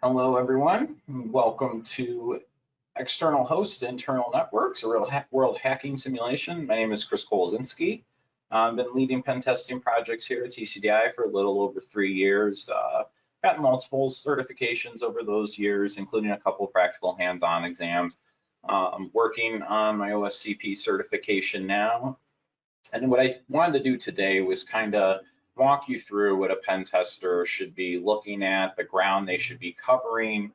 Hello, everyone. Welcome to External Host Internal Networks, a real world hacking simulation. My name is Chris Kolzinski. I've been leading pen testing projects here at TCDI for a little over 3 years. Got multiple certifications over those years, including a couple of practical hands-on exams. I'm working on my OSCP certification now. And what I wanted to do today was kind of walk you through what a pen tester should be looking at, the ground they should be covering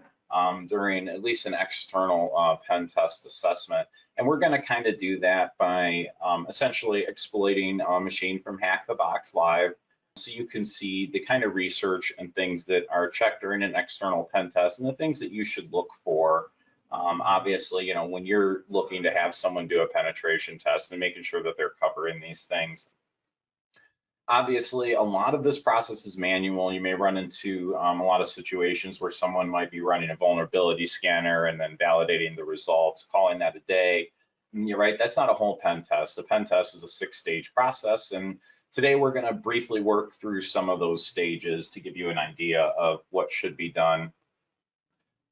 during at least an external pen test assessment. And we're going to kind of do that by essentially exploiting a machine from Hack the Box Live, so you can see the kind of research and things that are checked during an external pen test and the things that you should look for. Obviously, you know, when you're looking to have someone do a penetration test and making sure that they're covering these things. Obviously, a lot of this process is manual. You may run into a lot of situations where someone might be running a vulnerability scanner and then validating the results, calling that a day. And you're right, that's not a whole pen test. A pen test is a 6-stage process. And today we're going to briefly work through some of those stages to give you an idea of what should be done.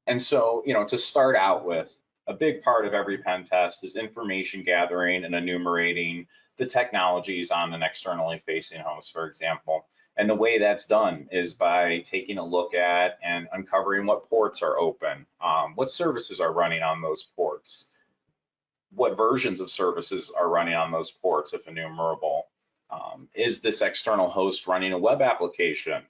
And so, you know, to start out with, a big part of every pen test is information gathering and enumerating the technologies on an externally facing host, for example. And the way that's done is by taking a look at and uncovering what ports are open, what services are running on those ports, what versions of services are running on those ports, if enumerable. Is this external host running a web application?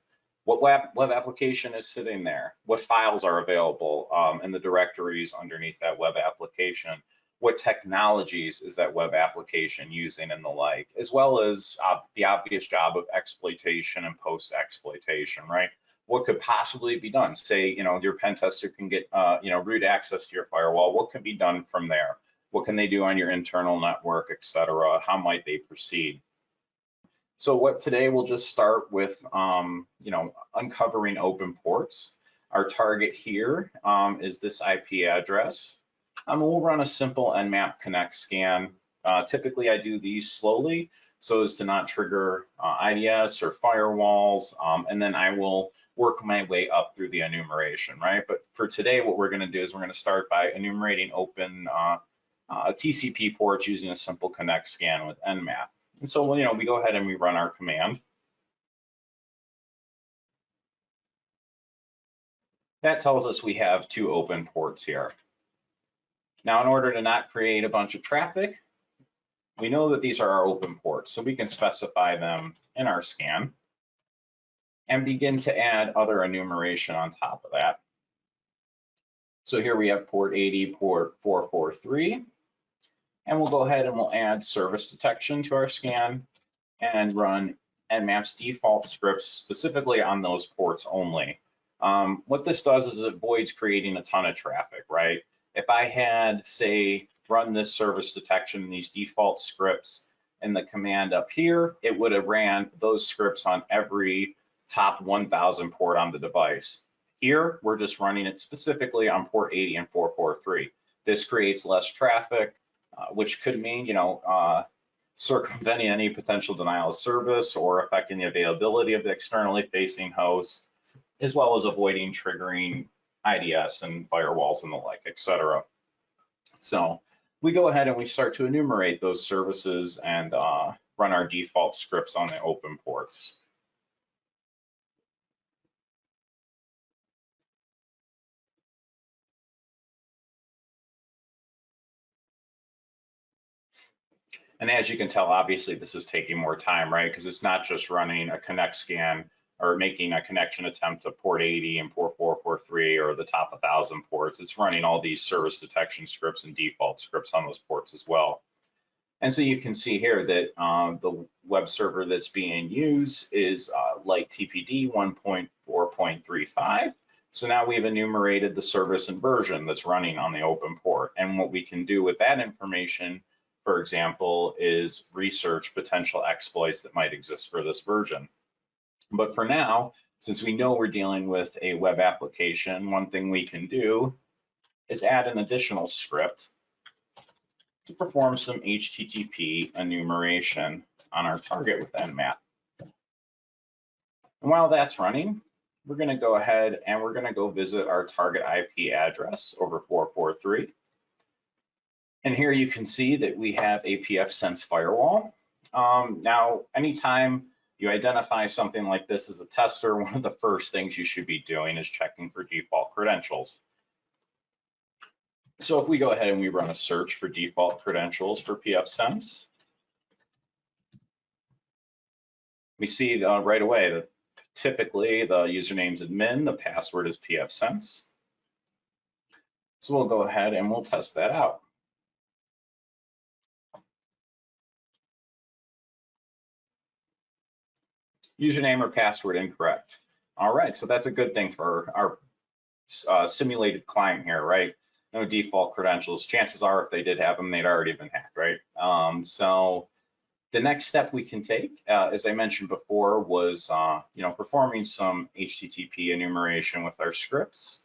What web application is sitting there? What files are available in the directories underneath that web application? What technologies is that web application using and the like, as well as the obvious job of exploitation and post-exploitation, right? What could possibly be done? Say, you know, your pen tester can get, you know, root access to your firewall. What can be done from there? What can they do on your internal network, et cetera? How might they proceed? So today we'll just start with, you know, uncovering open ports. Our target here is this IP address. We'll run a simple Nmap connect scan. Typically I do these slowly so as to not trigger IDS or firewalls, and then I will work my way up through the enumeration, right? But for today, what we're going to do is we're going to start by enumerating open TCP ports using a simple connect scan with Nmap. And so, you know, we go ahead and we run our command. That tells us we have 2 open ports here. Now, in order to not create a bunch of traffic, we know that these are our open ports, so we can specify them in our scan and begin to add other enumeration on top of that. So here we have port 80, port 443, and we'll go ahead and we'll add service detection to our scan and run Nmap's default scripts specifically on those ports only. What this does is it avoids creating a ton of traffic, right? If I had, say, run this service detection, these default scripts in the command up here, it would have ran those scripts on every top 1000 port on the device. Here, we're just running it specifically on port 80 and 443. This creates less traffic, which could mean, you know, circumventing any potential denial of service or affecting the availability of the externally facing host, as well as avoiding triggering IDS and firewalls and the like, et cetera. So we go ahead and we start to enumerate those services and run our default scripts on the open ports. And as you can tell, obviously this is taking more time, right? Because it's not just running a connect scan or making a connection attempt to port 80 and port 443 or the top 1000 ports. It's running all these service detection scripts and default scripts on those ports as well. And so you can see here that the web server that's being used is Light TPD 1.4.35. So now we've enumerated the service and version that's running on the open port. And what we can do with that information, for example, is research potential exploits that might exist for this version. But for now, since we know we're dealing with a web application, one thing we can do is add an additional script to perform some HTTP enumeration on our target with Nmap. And while that's running, we're going to go ahead and we're going to go visit our target IP address over 443. And here you can see that we have a pfSense firewall. Now, anytime you identify something like this as a tester, one of the first things you should be doing is checking for default credentials. So if we go ahead and we run a search for default credentials for pfSense, we see right away that typically the username's admin, the password is pfSense. So we'll go ahead and we'll test that out. Username or password incorrect. All right, so that's a good thing for our simulated client here, right? No default credentials. Chances are, if they did have them, they'd already been hacked, right? So the next step we can take, as I mentioned before, was performing some HTTP enumeration with our scripts.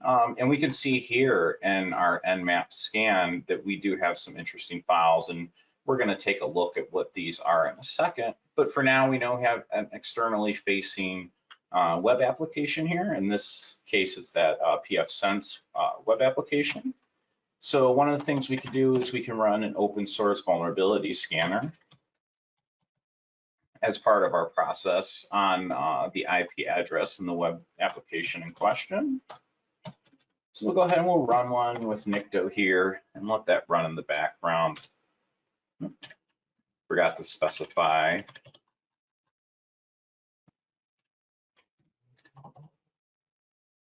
And we can see here in our Nmap scan that we do have some interesting files, and we're going to take a look at what these are in a second. But for now, we know we have an externally facing web application here. In this case, it's that pfSense web application. So one of the things we can do is we can run an open source vulnerability scanner as part of our process on the IP address in the web application in question. So we'll go ahead and we'll run one with Nikto here and let that run in the background. Forgot to specify.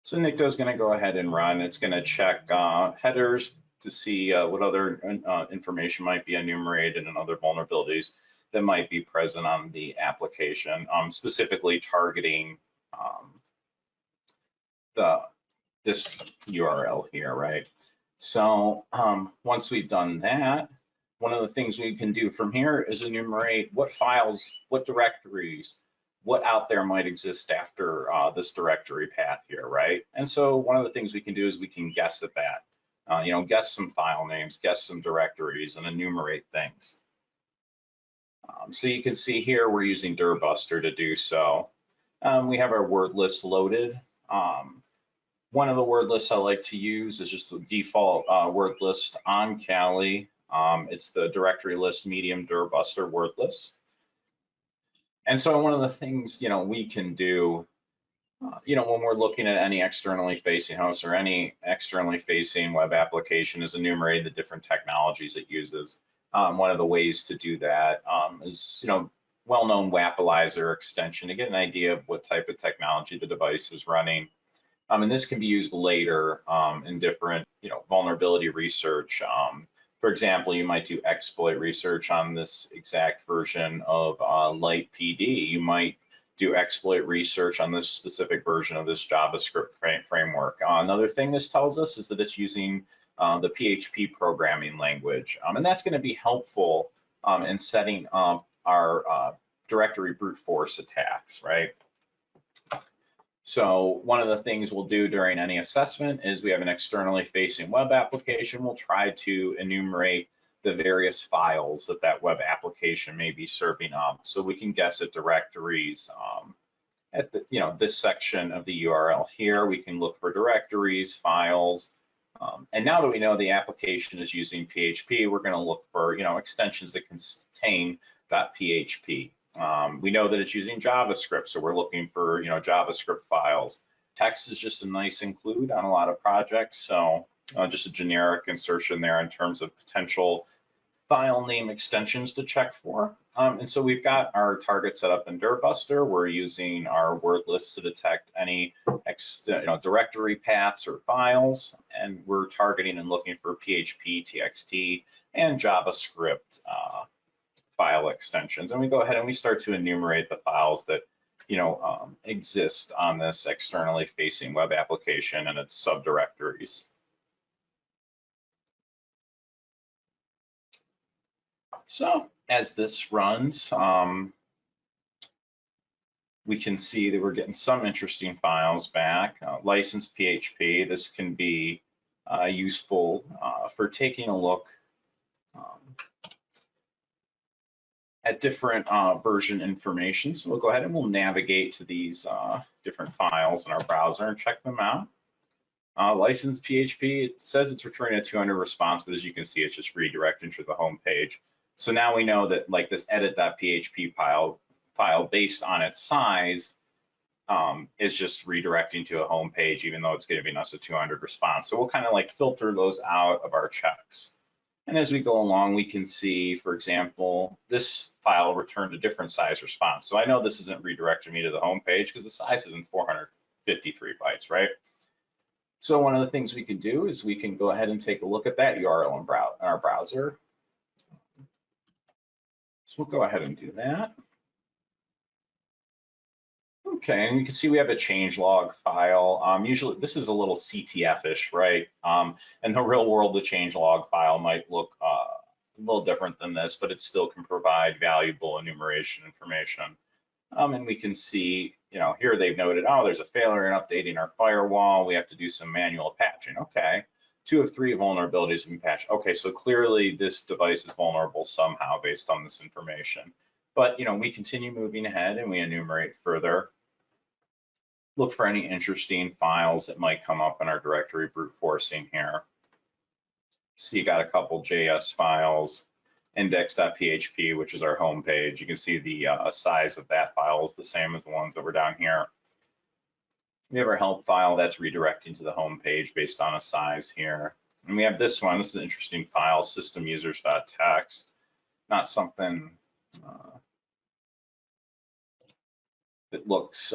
So Nikto is going to go ahead and run. It's going to check headers to see what other information might be enumerated and other vulnerabilities that might be present on the application, specifically targeting this URL here, right? So once we've done that, one of the things we can do from here is enumerate what files, what directories, what out there might exist after this directory path here, right? And so one of the things we can do is we can guess at that, guess some file names, guess some directories, and enumerate things. So you can see here we're using dirbuster to do so. We have our word list loaded. One of the word lists I like to use is just the default word list on Kali. It's the directory list medium dirbuster word list. And so one of the things we can do, when we're looking at any externally facing host or any externally facing web application, is enumerate the different technologies it uses. One of the ways to do that is well-known WAPalizer extension to get an idea of what type of technology the device is running. And this can be used later in different, vulnerability research. For example, you might do exploit research on this exact version of Light PD. You might do exploit research on this specific version of this JavaScript framework. Another thing this tells us is that it's using the PHP programming language. And that's going to be helpful in setting up our directory brute force attacks, right? So one of the things we'll do during any assessment is we have an externally facing web application. We'll try to enumerate the various files that that web application may be serving up. So we can guess at directories at the, this section of the URL here. We can look for directories, files. And now that we know the application is using PHP, we're going to look for, extensions that contain .php. We know that it's using JavaScript, so we're looking for JavaScript files. Text is just a nice include on a lot of projects, so just a generic insertion there in terms of potential file name extensions to check for. And so we've got our target set up in dirbuster. We're using our word list to detect any directory paths or files, and we're targeting and looking for PHP, TXT, and JavaScript file extensions. And we go ahead and we start to enumerate the files that exist on this externally facing web application and its subdirectories. So as this runs, we can see that we're getting some interesting files back. Licensed PHP, this can be useful for taking a look at different version information. So we'll go ahead and we'll navigate to these different files in our browser and check them out. Licensed PHP, it says it's returning a 200 response, but as you can see, it's just redirecting to the home page. So now we know that like this edit.php file based on its size is just redirecting to a home page, even though it's giving us a 200 response. So we'll kind of like filter those out of our checks. And as we go along, we can see, for example, this file returned a different size response. So I know this isn't redirecting me to the home page because the size isn't 453 bytes, right? So one of the things we can do is we can go ahead and take a look at that URL in our browser. So we'll go ahead and do that. Okay, and you can see we have a changelog file. Usually this is a little CTF-ish, right? In the real world, the changelog file might look a little different than this, but it still can provide valuable enumeration information. And we can see, here they've noted, oh, there's a failure in updating our firewall. We have to do some manual patching. Okay, 2 of 3 vulnerabilities have been patched. Okay, so clearly this device is vulnerable somehow based on this information. But, we continue moving ahead and we enumerate further. Look for any interesting files that might come up in our directory brute forcing here. So you got a couple JS files, index.php, which is our home page. You can see the size of that file is the same as the ones that were down here. We have our help file that's redirecting to the home page based on a size here. And we have this one. This is an interesting file, systemusers.txt. Not something that looks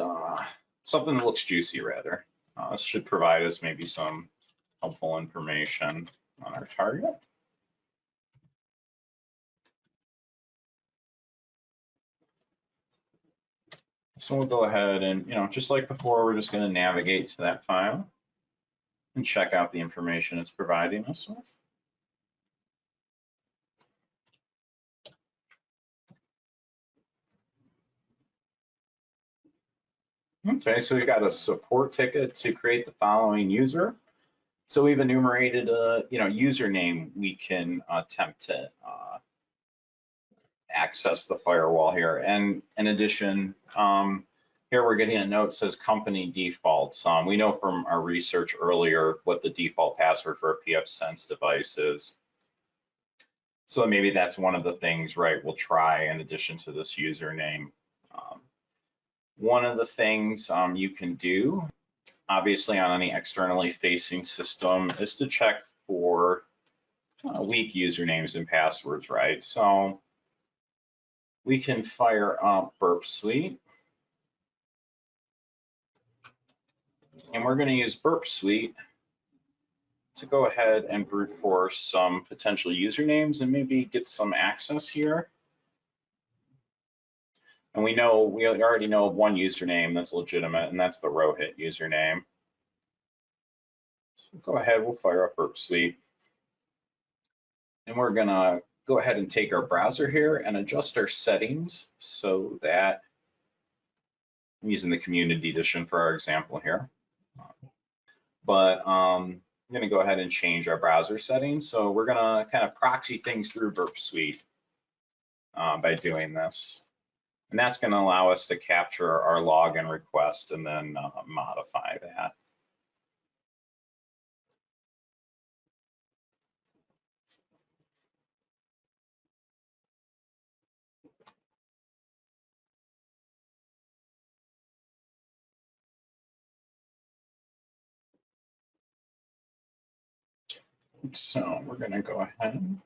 something that looks juicy, rather. This should provide us maybe some helpful information on our target. So we'll go ahead and, just like before, we're just going to navigate to that file and check out the information it's providing us with. Okay, so we've got a support ticket to create the following user. So we've enumerated a username we can attempt to access the firewall here. And in addition, here we're getting a note that says company defaults. We know from our research earlier what the default password for a pfSense device is. So maybe that's one of the things, right, we'll try in addition to this username. One of the things you can do, obviously on any externally facing system, is to check for weak usernames and passwords, right? So we can fire up Burp Suite. And we're going to use Burp Suite to go ahead and brute force some potential usernames and maybe get some access here. And we already know of one username that's legitimate, and that's the Rohit username. So go ahead, we'll fire up Burp Suite. And we're gonna go ahead and take our browser here and adjust our settings so that, I'm using the community edition for our example here. But I'm gonna go ahead and change our browser settings. So we're gonna kind of proxy things through Burp Suite by doing this. And that's going to allow us to capture our login request and then modify that. So we're going to go ahead.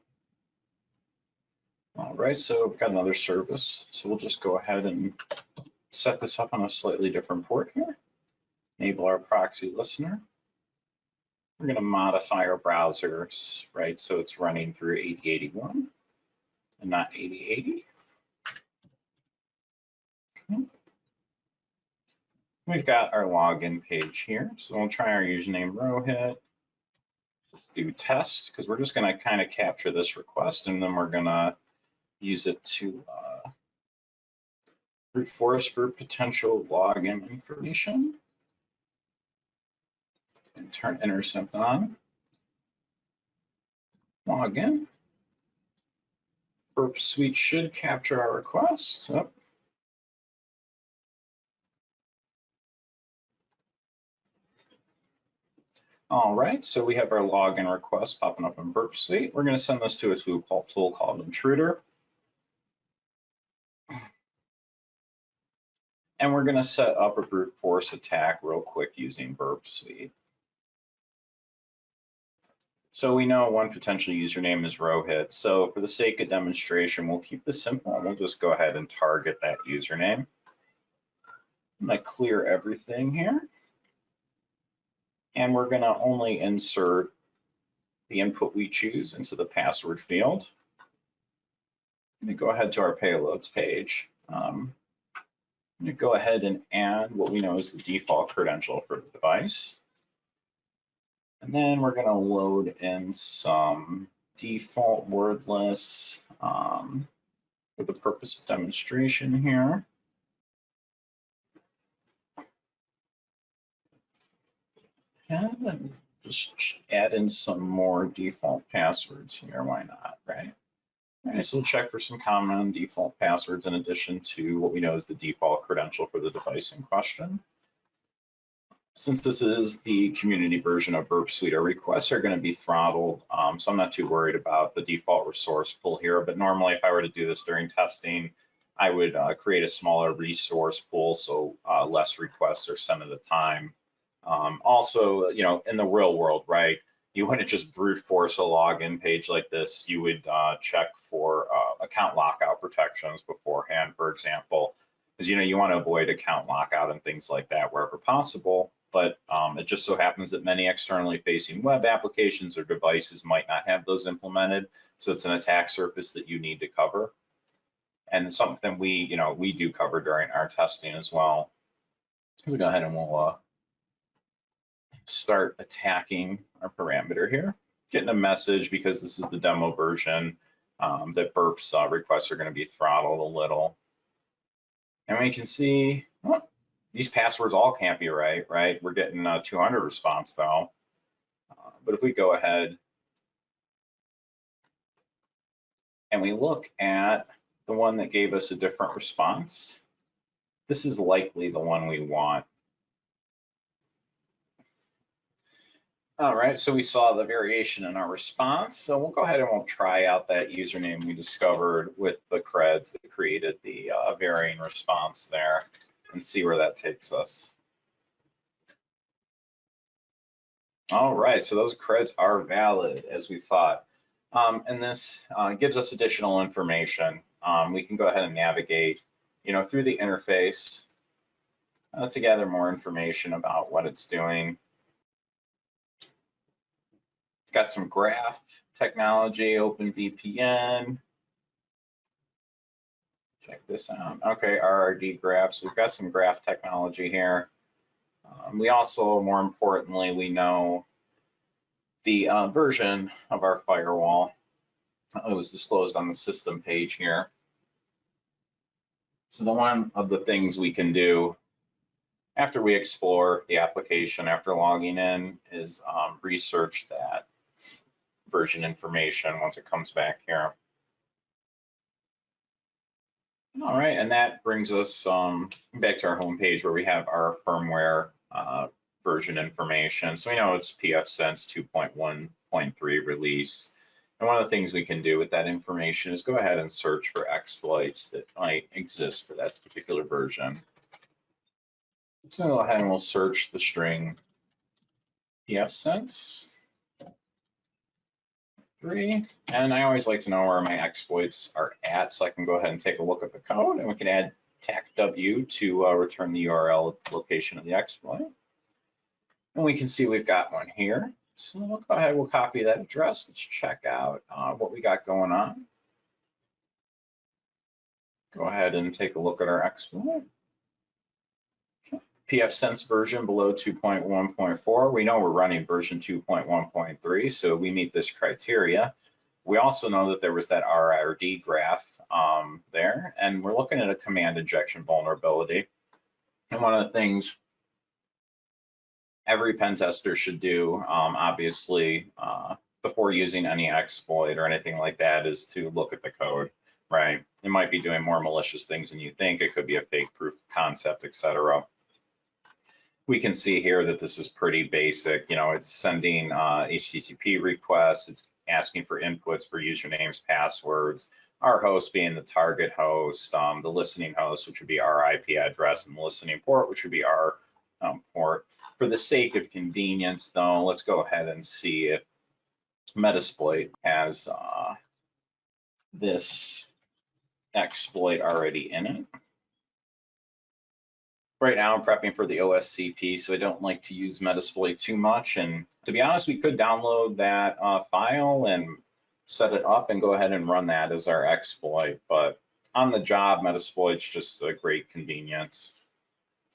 All right, so we've got another service. So we'll just go ahead and set this up on a slightly different port here. Enable our proxy listener. We're going to modify our browsers, right? So it's running through 8081 and not 8080. Okay. We've got our login page here. So we'll try our username Rohit. Let's do test because we're just going to kind of capture this request and then we're going to use it to brute force for potential login information and turn intercept on. Login. Burp Suite should capture our request. Yep. All right, so we have our login request popping up in Burp Suite. We're going to send this to a tool called Intruder. And we're going to set up a brute force attack real quick using Burp Suite. So we know one potential username is Rohit. So for the sake of demonstration, we'll keep this simple and we'll just go ahead and target that username. I'm going to clear everything here. And we're going to only insert the input we choose into the password field. Let me go ahead to our payloads page. I'm going to go ahead and add what we know is the default credential for the device. And then we're going to load in some default word lists for the purpose of demonstration here. And just add in some more default passwords here. Why not, right? All right, so we'll check for some common default passwords in addition to what we know is the default credential for the device in question. Since this is the community version of Burp Suite, our requests are going to be throttled, so I'm not too worried about the default resource pool here. But normally, if I were to do this during testing, I would create a smaller resource pool so less requests are sent at a time. Also, you know, in the real world, right, you wouldn't just brute force a login page like this. You would check for account lockout protections beforehand, for example, because, you know, you want to avoid account lockout and things like that wherever possible. But it just so happens that many externally facing web applications or devices might not have those implemented. So it's an attack surface that you need to cover. And something we do cover during our testing as well. So we go ahead and we'll start attacking our parameter here. Getting a message because this is the demo version that Burp's requests are going to be throttled a little. And we can see, well, these passwords all can't be right? We're getting 200 response though. But if we go ahead and we look at the one that gave us a different response, this is likely the one we want. All right, so we saw the variation in our response. So we'll go ahead and we'll try out that username we discovered with the creds that created the varying response there and see where that takes us. All right, so those creds are valid as we thought. And this gives us additional information. We can go ahead and navigate, through the interface to gather more information about what it's doing. Got some graph technology, OpenVPN. Check this out. Okay, RRD graphs. We've got some graph technology here. We also, more importantly, we know the version of our firewall. It was disclosed on the system page here. So one of the things we can do after we explore the application, after logging in, is research that version information once it comes back here. All right, and that brings us back to our home page where we have our firmware version information. So we know it's pfSense 2.1.3 release. And one of the things we can do with that information is go ahead and search for exploits that might exist for that particular version. So go ahead and we'll search the string pfSense 3. And I always like to know where my exploits are at, so I can go ahead and take a look at the code, and we can add TACW to return the URL location of the exploit. And we can see we've got one here. So we'll go ahead, we'll copy that address. Let's check out what we got going on. Go ahead and take a look at our exploit. Okay. pfSense version below 2.1.4. We know we're running version 2.1.3, so we meet this criteria. We also know that there was that RRD graph there, and we're looking at a command injection vulnerability. And one of the things every pen tester should do, obviously, before using any exploit or anything like that, is to look at the code. right? It might be doing more malicious things than you think. It could be a fake proof of concept, etc. We can see here that this is pretty basic. It's sending HTTP requests. It's asking for inputs for usernames, passwords, our host being the target host, the listening host, which would be our IP address, and the listening port, which would be our port. For the sake of convenience, though, let's go ahead and see if Metasploit has this exploit already in it. Right now, I'm prepping for the OSCP, so I don't like to use Metasploit too much. And to be honest, we could download that file and set it up and go ahead and run that as our exploit. But on the job, Metasploit's just a great convenience,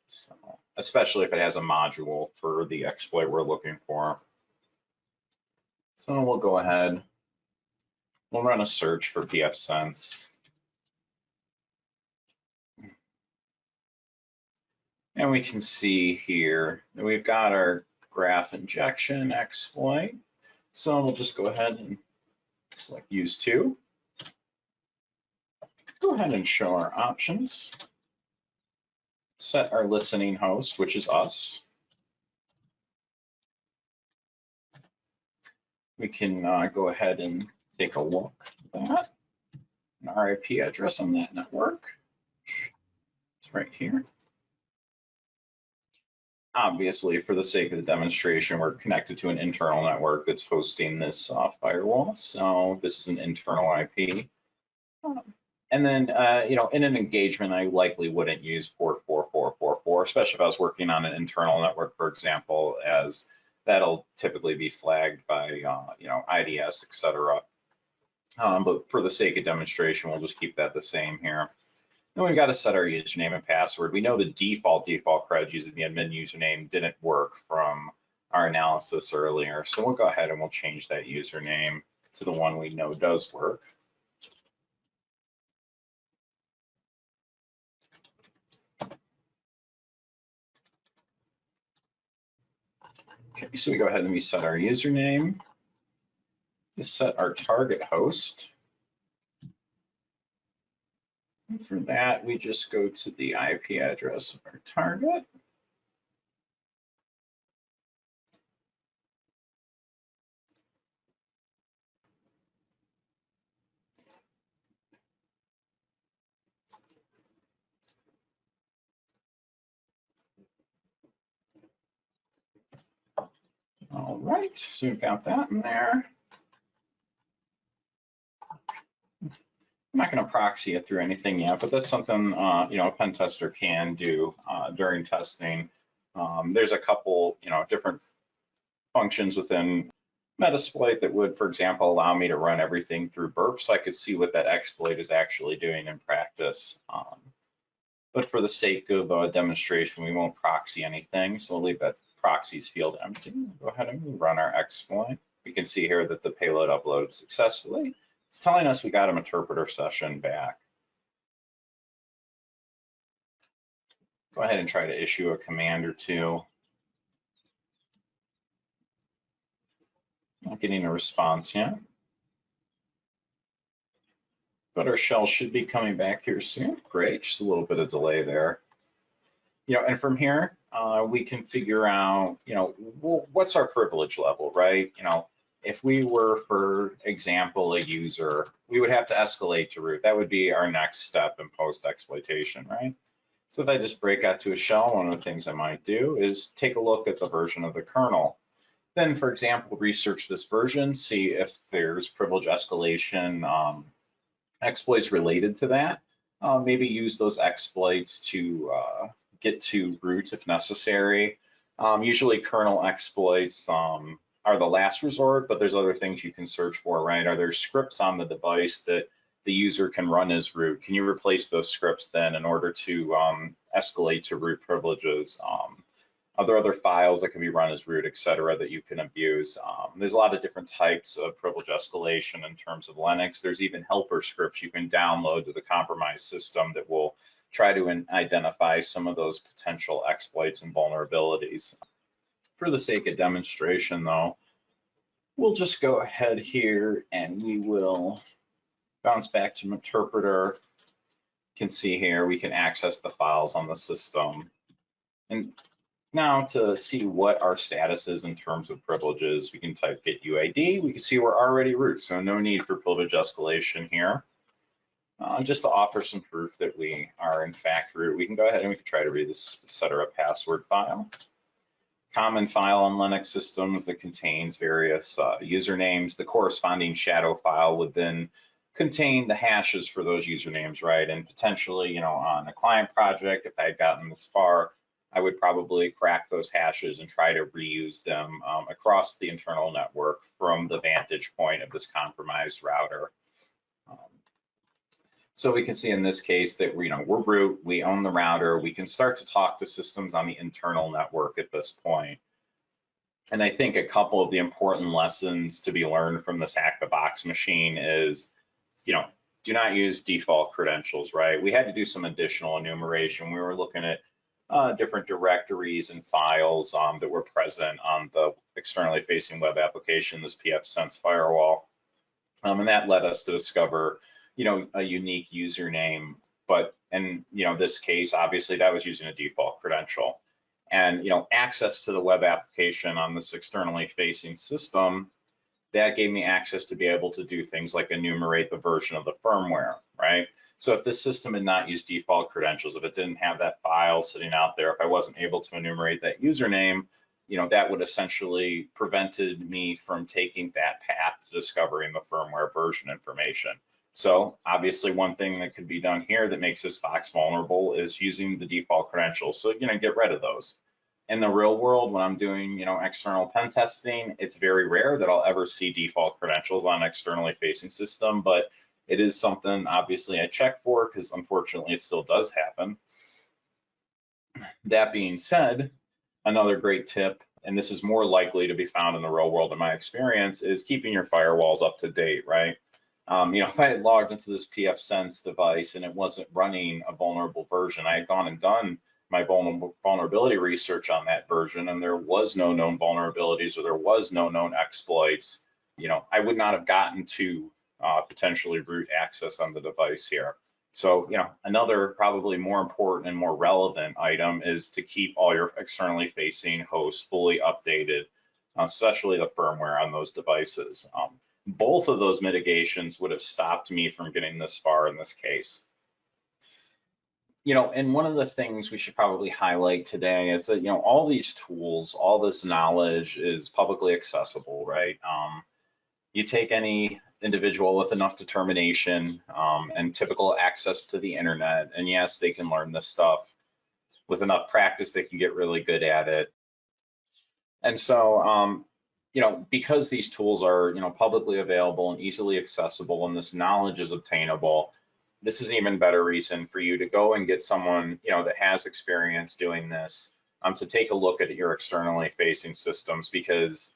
so, especially if it has a module for the exploit we're looking for. So we'll go ahead, we'll run a search for pfSense. And we can see here that we've got our graph injection exploit. So we'll just go ahead and select use to. Go ahead and show our options. Set our listening host, which is us. We can go ahead and take a look at that. An our IP address on that network. It's right here. Obviously, for the sake of the demonstration, we're connected to an internal network that's hosting this firewall. So this is an internal IP. And then, in an engagement, I likely wouldn't use port 4444, especially if I was working on an internal network, for example, as that'll typically be flagged by, IDS, et cetera. But for the sake of demonstration, we'll just keep that the same here. Then we've got to set our username and password. We know the default cred using the admin username didn't work from our analysis earlier. So we'll go ahead and we'll change that username to the one we know does work. Okay, so we go ahead and we set our username. We set our target host. And for that, we just go to the IP address of our target. All right, so we've got that in there. I'm not going to proxy it through anything yet, but that's something a pen tester can do during testing. There's a couple different functions within Metasploit that would, for example, allow me to run everything through burp, so I could see what that exploit is actually doing in practice. But for the sake of a demonstration, we won't proxy anything, so we'll leave that proxies field empty. We'll go ahead and run our exploit. We can see here that the payload uploaded successfully. It's telling us we got an interpreter session back. Go ahead and try to issue a command or two. Not getting a response yet. But our shell should be coming back here soon. Great, just a little bit of delay there. And from here, we can figure out, what's our privilege level, right? If we were, for example, a user, we would have to escalate to root. That would be our next step in post-exploitation, right? So if I just break out to a shell, one of the things I might do is take a look at the version of the kernel. Then, for example, research this version, see if there's privilege escalation exploits related to that. Maybe use those exploits to get to root if necessary. Usually kernel exploits are the last resort, but there's other things you can search for, right? Are there scripts on the device that the user can run as root? Can you replace those scripts then in order to escalate to root privileges? Are there other files that can be run as root, et cetera, that you can abuse? There's a lot of different types of privilege escalation in terms of Linux. There's even helper scripts you can download to the compromised system that will try to identify some of those potential exploits and vulnerabilities. For the sake of demonstration, though, we'll just go ahead here and we will Bounce back to interpreter. You can see here, we can access the files on the system. And now to see what our status is in terms of privileges, we can type get UID. We can see we're already root, so no need for privilege escalation here. Just to offer some proof that we are in fact root, we can go ahead and we can try to read this etc. password file. Common file on Linux systems that contains various usernames. The corresponding shadow file would then contain the hashes for those usernames, right? And potentially, on a client project, if I had gotten this far, I would probably crack those hashes and try to reuse them across the internal network from the vantage point of this compromised router. So we can see in this case that we're root, we own the router, we can start to talk to systems on the internal network at this point. And I think a couple of the important lessons to be learned from this hack the box machine is, do not use default credentials, right? We had to do some additional enumeration. We were looking at different directories and files that were present on the externally facing web application, this pfSense firewall. And that led us to discover a unique username, but in this case, obviously that was using a default credential. And access to the web application on this externally facing system, that gave me access to be able to do things like enumerate the version of the firmware, right? So if this system had not used default credentials, if it didn't have that file sitting out there, if I wasn't able to enumerate that username, that would essentially prevented me from taking that path to discovering the firmware version information. So obviously one thing that could be done here that makes this box vulnerable is using the default credentials. So, get rid of those. In the real world, when I'm doing, external pen testing, it's very rare that I'll ever see default credentials on externally facing system, but it is something obviously I check for because unfortunately it still does happen. That being said, another great tip, and this is more likely to be found in the real world in my experience, is keeping your firewalls up to date, right? If I had logged into this pfSense device and it wasn't running a vulnerable version, I had gone and done my vulnerability research on that version and there was no known vulnerabilities or there was no known exploits, I would not have gotten to potentially root access on the device here. So, another probably more important and more relevant item is to keep all your externally facing hosts fully updated, especially the firmware on those devices. Both of those mitigations would have stopped me from getting this far in this case. And one of the things we should probably highlight today is that, all these tools, all this knowledge is publicly accessible, right? You take any individual with enough determination and typical access to the internet, and yes, they can learn this stuff. With enough practice, they can get really good at it. And so, because these tools are, publicly available and easily accessible and this knowledge is obtainable, this is an even better reason for you to go and get someone, that has experience doing this to take a look at your externally facing systems because,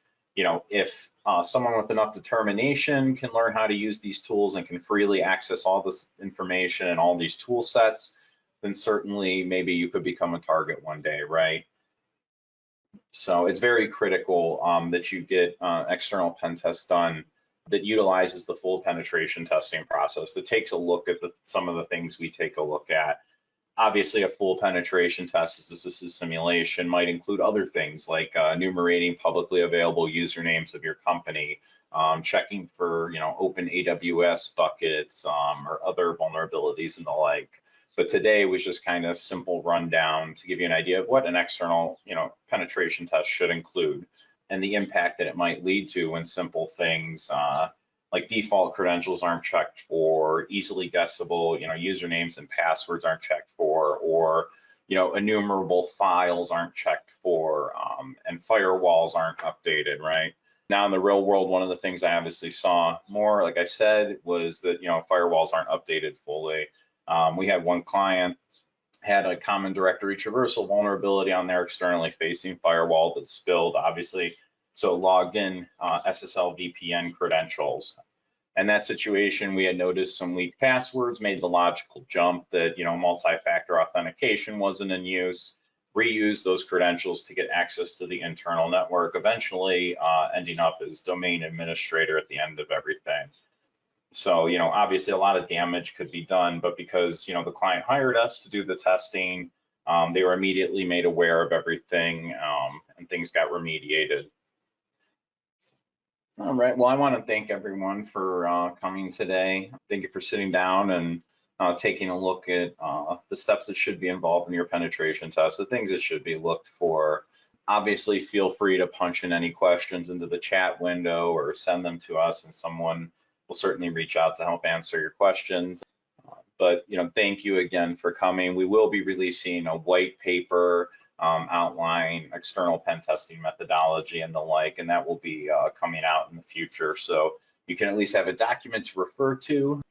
if someone with enough determination can learn how to use these tools and can freely access all this information and all these tool sets, then certainly maybe you could become a target one day, right? So it's very critical that you get external pen tests done that utilizes the full penetration testing process, that takes a look at some of the things we take a look at. Obviously, a full penetration test as this is a simulation might include other things like enumerating publicly available usernames of your company, checking for open AWS buckets or other vulnerabilities and the like. But today was just kind of simple rundown to give you an idea of what an external, penetration test should include and the impact that it might lead to when simple things like default credentials aren't checked for, easily guessable, usernames and passwords aren't checked for, or enumerable files aren't checked for, and firewalls aren't updated, right? Now in the real world, one of the things I obviously saw more, like I said, was that firewalls aren't updated fully. We had one client had a common directory traversal vulnerability on their externally facing firewall that spilled, obviously, so logged in SSL VPN credentials. In that situation, we had noticed some weak passwords, made the logical jump that multi-factor authentication wasn't in use, reused those credentials to get access to the internal network, eventually ending up as domain administrator at the end of everything. So, obviously a lot of damage could be done, but because, the client hired us to do the testing, they were immediately made aware of everything, and things got remediated. All right. Well, I want to thank everyone for coming today. Thank you for sitting down and taking a look at the steps that should be involved in your penetration test, the things that should be looked for. Obviously, feel free to punch in any questions into the chat window or send them to us, and someone will certainly reach out to help answer your questions. But thank you again for coming. We will be releasing a white paper outline external pen testing methodology and the like, and that will be coming out in the future. So you can at least have a document to refer to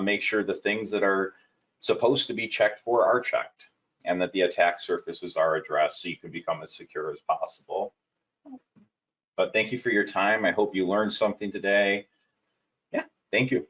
make sure the things that are supposed to be checked for are checked, and that the attack surfaces are addressed so you can become as secure as possible. But thank you for your time. I hope you learned something today. Yeah, thank you.